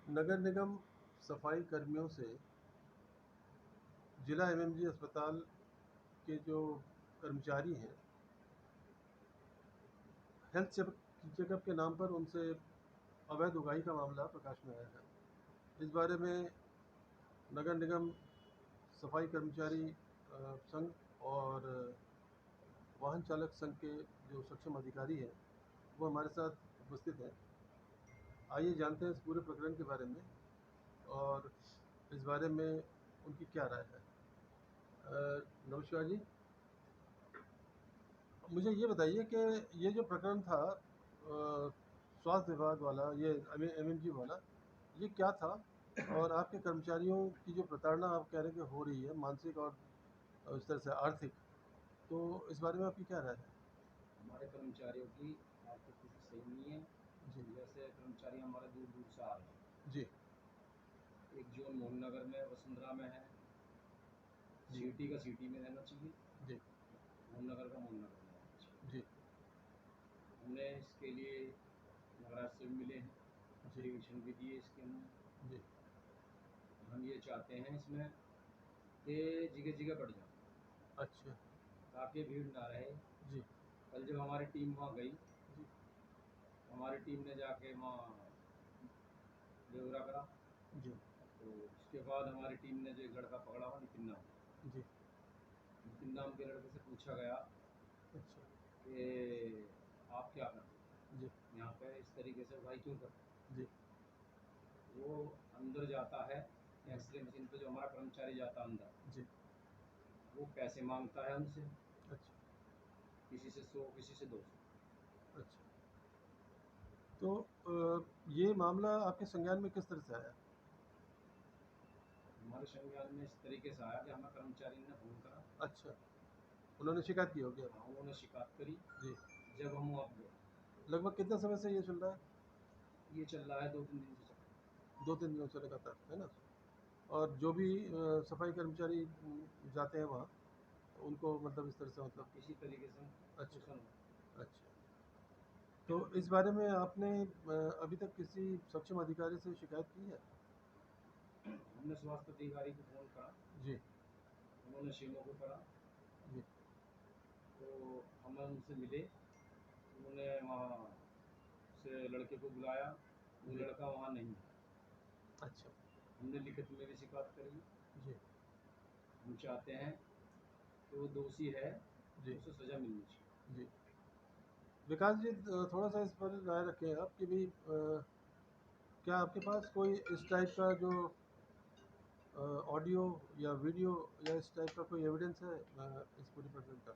नगर निगम सफाई कर्मियों से जिला एमएमजी अस्पताल के जो कर्मचारी हैं, हेल्थ चेकअप के नाम पर उनसे अवैध उगाही का मामला प्रकाश में आया है। इस बारे में नगर निगम सफाई कर्मचारी संघ और वाहन चालक संघ के जो सक्षम अधिकारी हैं वो हमारे साथ उपस्थित हैं। आइए जानते हैं इस पूरे प्रकरण के बारे में और इस बारे में उनकी क्या राय है। नमस्कार जी, मुझे ये बताइए कि ये जो प्रकरण था स्वास्थ्य विभाग वाला, ये एमएमजी वाला, ये क्या था और आपके कर्मचारियों की जो प्रताड़ना आप कह रहे हैं कि हो रही है, मानसिक और इस तरह से आर्थिक, तो इस बारे में आपकी क्या राय है? हमारे कर्मचारियों की आर्थिक स्थिति सही नहीं है। जी जैसे कर्मचारी हमारे दूर दूर से आ रहे हैं। जी एक जोन मोहन नगर में, वसुंधरा में है। जी सिटी का सिटी में रहना चाहिए, जी मोहन नगर का मोहन नगर में रहना चाहिए। जी हमने इसके लिए नगराज से भी मिले हैं, जी एप्लीकेशन भी दिए इसके हमने। जी हम ये चाहते हैं इसमें कि जगह जगह बढ़ जाए अच्छा। ताकि भीड़ ना रहे। जी कल जब हमारी टीम वहाँ गई, जी हमारी टीम ने जाके वहाँ ब्यौरा करा। जी तो उसके बाद हमारी टीम ने जो एक लड़का पकड़ा हुआ, नितिन नाम, जी नितिन नाम के लड़के से पूछा गया अच्छा। कि आप क्या करते जी हैं यहाँ पे, इस तरीके से भाई क्यों करते जी हैं। वो अंदर जाता है, जी एक्सरे मशीन पे जो हमारा कर्मचारी जाता है अंदर, जी वो पैसे मांगता है उनसे, अच्छा किसी से 100, किसी से 200। अच्छा। तो ये मामला आपके संज्ञान में किस तरह से आया? हमारे संज्ञान में इस तरीके से आया कि हमें कर्मचारी ने फोन करा। अच्छा, उन्होंने शिकायत की होगी हाँ, आपको? उन्होंने शिकायत करी। जी। जब हम वहाँ गए, लगभग कितने समय से ये चल रहा है? ये चल रहा है 2-3 दिन से चल रहा है। 2-3 दिनों से लगातार, है ना? और जो भी सफाई कर्मचारी जाते हैं वहाँ, उनको मतलब इस तरह से मतलब। इसी तरीके से अच्छा शोषण हुआ। अच्छा। तो इस बारे में आपने अभी तक किसी सक्षम अधिकारी से शिकायत की है? हमने स्वास्थ्य अधिकारी को फोन करा, जी उन्होंने सीमो को करा। जी तो हम उनसे मिले, उन्होंने वहाँ से लड़के को बुलाया, वो जी लड़का वहाँ नहीं है। अच्छा। हमने लिखित में भी शिकायत करी। जी हम चाहते हैं कि वो दोषी है जी तो उसे सज़ा मिलनी चाहिए। जी। विकास जी, थोड़ा सा इस पर राय रखें आप कि भी क्या आपके पास कोई इस टाइप का जो ऑडियो या वीडियो या इस टाइप का कोई एविडेंस है इस पूरी प्रकरण का?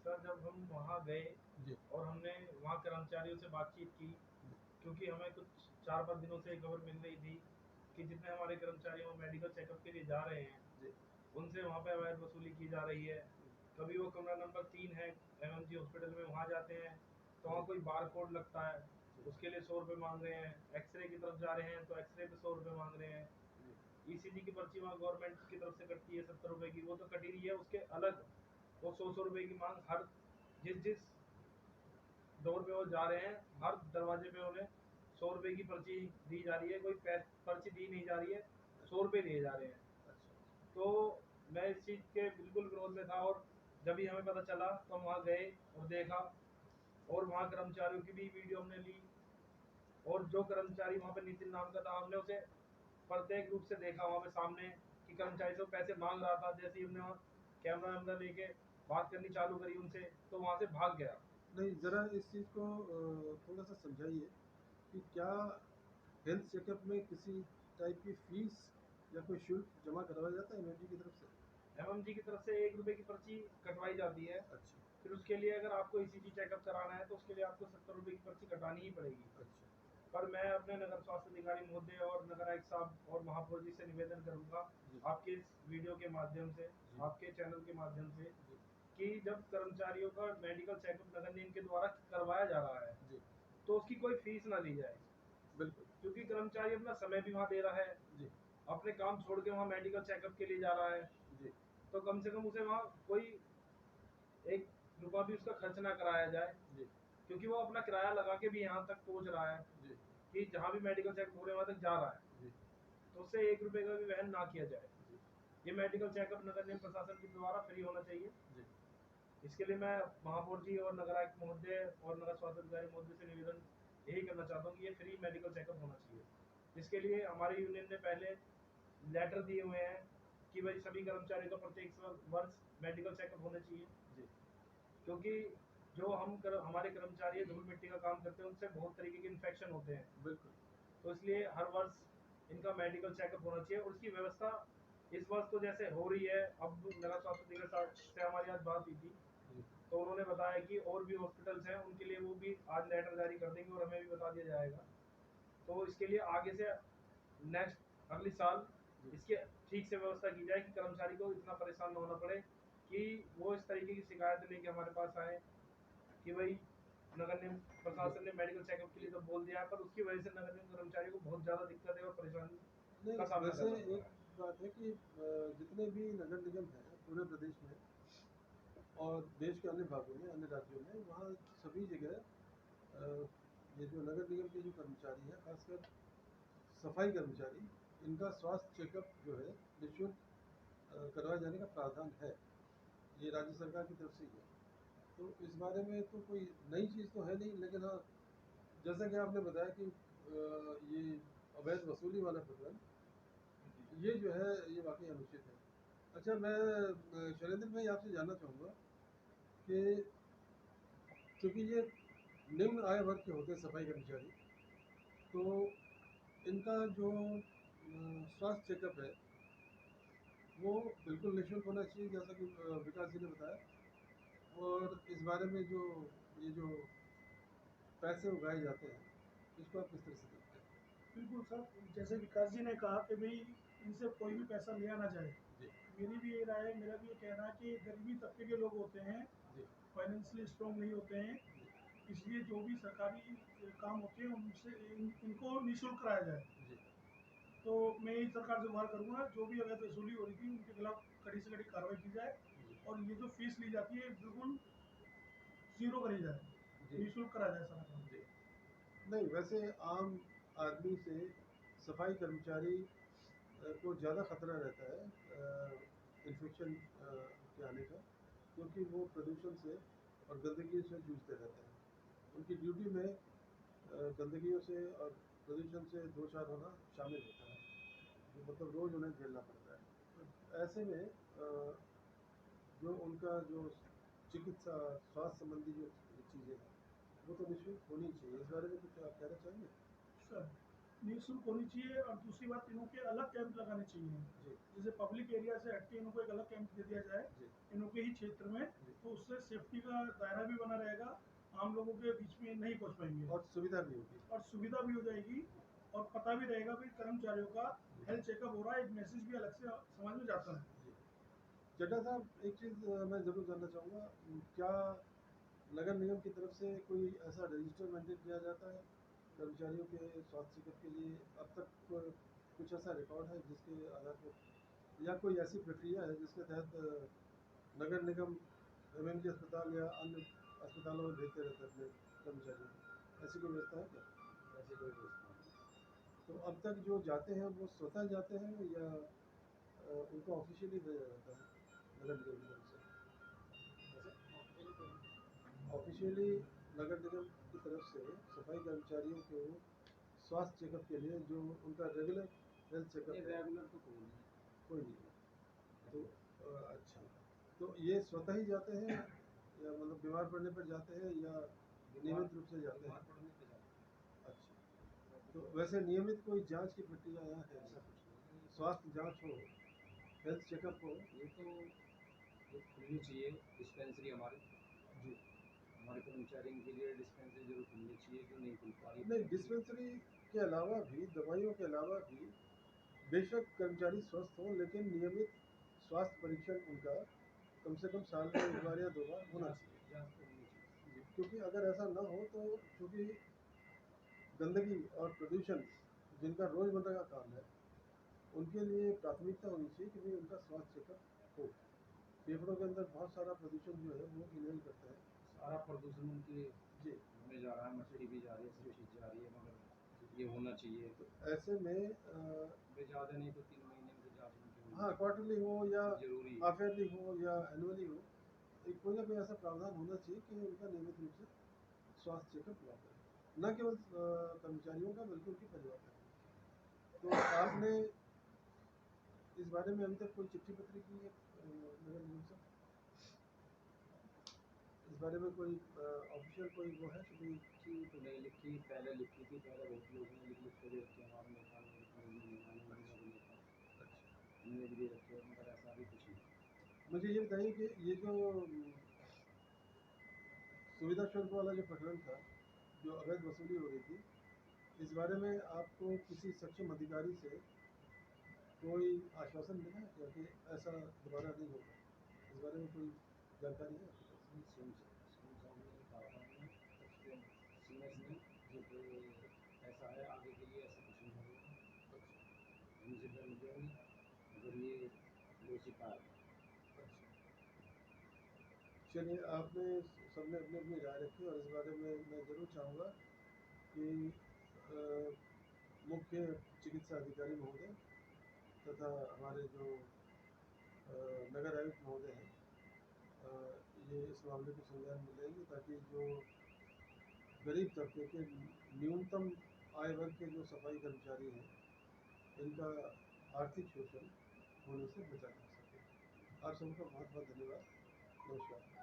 सर, जब हम वहाँ गए जी और हमने वहाँ कर्मचारियों से बातचीत की, क्योंकि हमें कुछ 4-5 दिनों से खबर मिल रही थी कि जितने हमारे कर्मचारी वहाँ मेडिकल चेकअप के लिए जा रहे हैं, जी उनसे वहाँ पे अवैध वसूली की जा रही है। कभी वो कमरा नंबर 3 है एमएमजी हॉस्पिटल में, वहाँ जाते हैं तो जी वहाँ कोई बार कोड लगता है, जी उसके लिए 100 रुपये मांग रहे हैं। एक्सरे की तरफ जा रहे हैं तो एक्सरे पे 100 रुपये मांग रहे हैं। जी ईसीजी की पर्ची वहाँ गवर्नमेंट की तरफ से कटती है 70 रुपये की, वो तो कटी रही है, उसके अलग वो 100 रुपये की मांग हर जिस जिस डोर पे वो जा रहे हैं, हर दरवाजे पे उन्हें 100 रुपये की पर्ची दी जा रही है। कोई पर्ची दी नहीं जा रही है, 100 रुपये दिए जा रहे हैं। अच्छा तो मैं इस चीज़ के बिल्कुल विरोध में था, और जब भी हमें पता चला तो हम वहाँ गए और देखा, और वहाँ कर्मचारियों की भी वीडियो हमने ली। और जो कर्मचारी वहाँ पे नितिन नाम का था, हमने उसे प्रत्येक रूप से देखा वहाँ पे सामने कि कर्मचारी से पैसे मांग रहा था। जैसे ही हमने वहाँ कैमरा वैमरा लेके बात करनी चालू करी उनसे, तो वहाँ से भाग गया। नहीं, ज़रा इस चीज़ को थोड़ा सा समझाइए कि क्या हेल्थ चेकअप में किसी टाइप की फीस या कोई शुल्क जमा करवाया जाता है एमएमजी की तरफ से? एमएमजी की तरफ से 1 रुपए की पर्ची कटवाई जाती है। अच्छा फिर उसके लिए अगर आपको ईसीजी चेकअप कराना है तो उसके लिए आपको 70 रुपए की पर्ची कटानी ही पड़ेगी। अच्छा पर मैं अपने नगर स्वास्थ्य अधिकारी महोदय और नगर आयुक्त साहब और महापौर जी से निवेदन करूंगा, जी आपके इस वीडियो के माध्यम से, जी आपके चैनल के माध्यम से, जी कि जब कर्मचारियों का मेडिकल चेकअप नगर निगम के द्वारा करवाया जा रहा है जी तो उसकी कोई फीस ना ली जाए। बिल्कुल। क्योंकि कर्मचारी अपना समय भी वहाँ दे रहा है, जी अपने काम छोड़ के वहाँ मेडिकल चेकअप के लिए जा रहा है, जी तो कम से कम उसे वहाँ कोई 1 रुपया भी उसका खर्च ना कराया जाए। जी क्योंकि वो अपना किराया लगा के भी यहाँ तक पहुँच रहा है जी कि जहाँ भी मेडिकल चेकअप हो रहे हैं वहाँ तक जा रहा है। जी तो उससे 1 रुपए का भी वहन ना किया जाए। ये मेडिकल चेकअप नगर निगम प्रशासन के द्वारा फ्री होना चाहिए। जी। इसके लिए मैं महापौर जी और नगर आयुक्त महोदय और नगर स्वास्थ्य अधिकारी महोदय से निवेदन यही करना चाहता हूँ कि ये फ्री मेडिकल चेकअप होना चाहिए। इसके लिए हमारी यूनियन ने पहले लेटर दिए हुए हैं कि भाई सभी कर्मचारियों का प्रत्येक वर्ष मेडिकल चेकअप होना चाहिए। जी। क्योंकि जो हमारे कर्मचारी धूल मिट्टी का काम करते हैं उनसे बहुत तरीके के इन्फेक्शन होते हैं। बिल्कुल। तो इसलिए हर वर्ष इनका मेडिकल चेकअप होना चाहिए और उसकी व्यवस्था इस वर्ष तो जैसे हो रही है। अब नगर स्वास्थ्य अधिकारी से हमारी आज बात हुई थी, तो उन्होंने बताया कि और भी हॉस्पिटल्स हैं उनके लिए वो भी आज लेटर जारी कर देंगे और हमें भी बता दिया जाएगा। तो इसके लिए आगे से नेक्स्ट अगले साल इसकी ठीक से व्यवस्था की जाए कि कर्मचारी को इतना परेशान न होना पड़े कि वो इस तरीके की शिकायत लेके हमारे पास आए कि भाई नगर निगम प्रशासन ने मेडिकल चेकअप के लिए तो बोल दिया है, पर उसकी वजह से नगर निगम कर्मचारी को बहुत ज़्यादा दिक्कत है और परेशानी नहीं, का सामना वैसे करना पड़ रहा एक बात है कि जितने भी नगर निगम हैं पूरे प्रदेश में और देश के अन्य भागों में, अन्य राज्यों में, वहाँ सभी जगह ये जो नगर निगम के जो कर्मचारी हैं, खासकर सफाई कर्मचारी, इनका स्वास्थ्य चेकअप जो है निःशुल्क करवाए जाने का प्रावधान है। ये राज्य सरकार की तरफ से ही है। तो इस बारे में तो कोई नई चीज़ तो है नहीं, लेकिन हाँ, जैसा कि आपने बताया कि ये अवैध वसूली वाला प्रकरण, ये जो है ये वाकई अनुचित है। अच्छा, मैं शैलेंद्र भाई आपसे जानना चाहूँगा कि क्योंकि ये निम्न आय वर्ग के होते हैं सफाई कर्मचारी, तो इनका जो स्वास्थ्य चेकअप है वो बिल्कुल निःशुल्क होना चाहिए, जैसा कि विकास जी ने बताया। और इस बारे में जो ये जो पैसे उगाए जाते हैं, इसको आप किस तरह से देखते हैं? बिल्कुल सर, जैसे विकास जी ने कहा कि भाई इनसे कोई भी पैसा लिया ना जाए। जी। मेरी भी ये राय है, मेरा भी ये कहना है कि गरीबी तबके के लोग होते हैं, जी। फाइनेंशियली स्ट्रॉन्ग नहीं होते हैं, इसलिए जो भी सरकारी काम होते हैं उनसे इनको निःशुल्क कराया जाए। जी। तो मैं यही सरकार से गुहार करूँगा, जो भी अवैध वसूली हो रही थी उनके खिलाफ कड़ी से कड़ी कार्रवाई की जाए जी। और ये जो फीस ली जाती है बिल्कुल ज़ीरो करी जाए, जी। निःशुल्क कराया जाए सारा काम। जी। नहीं, वैसे आम आदमी से सफाई कर्मचारी को ज़्यादा खतरा रहता है इन्फेक्शन के आने का, क्योंकि वो प्रदूषण से और गंदगी से जूझते रहते हैं। उनकी ड्यूटी में गंदगियों से और प्रदूषण से दो चार होना शामिल होता है, जो मतलब रोज़ उन्हें झेलना पड़ता है। तो ऐसे में जो उनका जो चिकित्सा स्वास्थ्य संबंधी जो चीज़ें हैं वो तो निःशुल्क होनी चाहिए। इस बारे में कुछ आप कहना चाहेंगे? सर, निःशुल्क होनी चाहिए और दूसरी बात इनों के अलग कैंप लगाने चाहिए। जी। जैसे पब्लिक एरिया से हटके इनको एक अलग कैंप दे दिया जाए जी। इनों के ही क्षेत्र में, जी। तो उससे सेफ्टी का दायरा भी बना रहेगा, आम लोगों के बीच में नहीं पहुंच पाएंगे और सुविधा भी होगी। और सुविधा भी हो जाएगी और पता भी रहेगा भाई कर्मचारियों का हेल्थ चेकअप हो रहा है, एक मैसेज भी अलग से समाज में जाता है। जी। चड्ढा साहब, एक चीज़ मैं ज़रूर जानना चाहूँगा, क्या नगर निगम की तरफ से कोई ऐसा रजिस्टर मेंटेन किया जाता है कर्मचारियों के स्वास्थ्य चेकअप के लिए? अब तक कुछ ऐसा रिकॉर्ड है जिसके आधार पर, या कोई ऐसी प्रक्रिया है जिसके तहत नगर निगम एमएमजी अस्पताल या अन्य अस्पतालों में भेजते रहते हैं अपने कर्मचारियों को? ऐसी कोई व्यवस्था है क्या? ऐसी कोई व्यवस्था नहीं। तो अब तक जो जाते हैं वो स्वतः जाते हैं या उनको ऑफिशियली भेजा जाता है नगर निगम की तरफ से? ऑफिशियली नगर निगम की तरफ से सफाई कर्मचारियों को स्वास्थ्य चेकअप के लिए जो उनका रेगुलर हेल्थ चेकअप है, रेगुलर तो कोई नहीं। कोई नहीं है। तो अच्छा, तो ये स्वतः ही जाते हैं या मतलब बीमार पड़ने पर जाते हैं या नियमित रूप से जाते हैं? बीमार पड़ने पे जाते हैं। अच्छा, तो वैसे नियमित कोई जांच की प्रक्रिया यहाँ है? ऐसा कुछ नहीं है। स्वास्थ्य जांच हो, हेल्थ चेकअप हो? ये तो एक खुलनी चाहिए डिस्पेंसरी हमारी। जी। हमारे कर्मचारियों के लिए डिस्पेंसरी जरूर खुलनी चाहिए, जो नहीं खुल पा रही। नहीं, डिस्पेंसरी के अलावा भी, दवाइयों के अलावा भी, बेशक कर्मचारी स्वस्थ हो लेकिन नियमित स्वास्थ्य परीक्षण उनका कम से कम साल में एक बार या दो बार होना चाहिए। जांच तो होनी चाहिए। जी, क्योंकि अगर ऐसा ना हो तो चूँकि गंदगी और प्रदूषण जिनका रोज़मर्रा का काम है, उनके लिए प्राथमिकता होनी चाहिए कि भाई उनका स्वास्थ्य चेकअप हो। फेफड़ों के अंदर बहुत सारा प्रदूषण जो है वो इनहेल करते हैं। सारा प्रदूषण उनके जी। में जा रहा है, मट्टी भी जा रही है, सब चीज़ जा रही है, मगर ये होना चाहिए। तो ऐसे में भाई ज़्यादा नहीं तो 3 महीने में तो जाँच उनकी होनी हाँ, क्वार्टरली हो या ज़रूरी है। हाफ ईयरली हो या एनुअली हो, एक कोई ना कोई ऐसा प्रावधान होना चाहिए कि उनका नियमित रूप से स्वास्थ्य चेकअप हुआ करे, न केवल कर्मचारियों का बल्कि उनके परिवार का भी। तो आपने इस बारे में अभी तक कोई चिट्ठी पत्री की है नगर निगम से? इस बारे में कोई ऑफिशियल कोई वो है कि कोई? चिट्ठी तो नहीं लिखी, पहले लिखी थी, पहले बहुत लोगों ने लिख के दे रखी है, हमारे नेता ने, निगम के नेता, उन्होंने भी दे रखी है, मगर ऐसा अभी कुछ नहीं। मुझे ये बताइए कि ये जो सुविधा शुल्क वाला जो प्रकरण था, जो अवैध वसूली हो रही थी, इस बारे में आपको किसी सक्षम अधिकारी से कोई आश्वासन मिला है क्या कि ऐसा दोबारा नहीं होगा? इस बारे में कोई जानकारी है आपके पास? सीएम साहब ने कहा था हमें, सीएस ने, कि ऐसा है, आगे के लिए ऐसा कुछ नहीं होगा, हमसे डर नहीं जाएंगे अगर ये दोषी पाया गया। चलिए, आपने सबने अपनी अपनी राय रखी और इस बारे में मैं ज़रूर चाहूँगा कि मुख्य चिकित्सा अधिकारी महोदय तथा हमारे जो नगर आयुक्त महोदय हैं, ये इस मामले को संज्ञान में लेंगे ताकि जो गरीब तबके के न्यूनतम आय वर्ग के जो सफाई कर्मचारी हैं, इनका आर्थिक शोषण होने से बचा जा सके। आप सबका बहुत बहुत धन्यवाद। नमस्कार।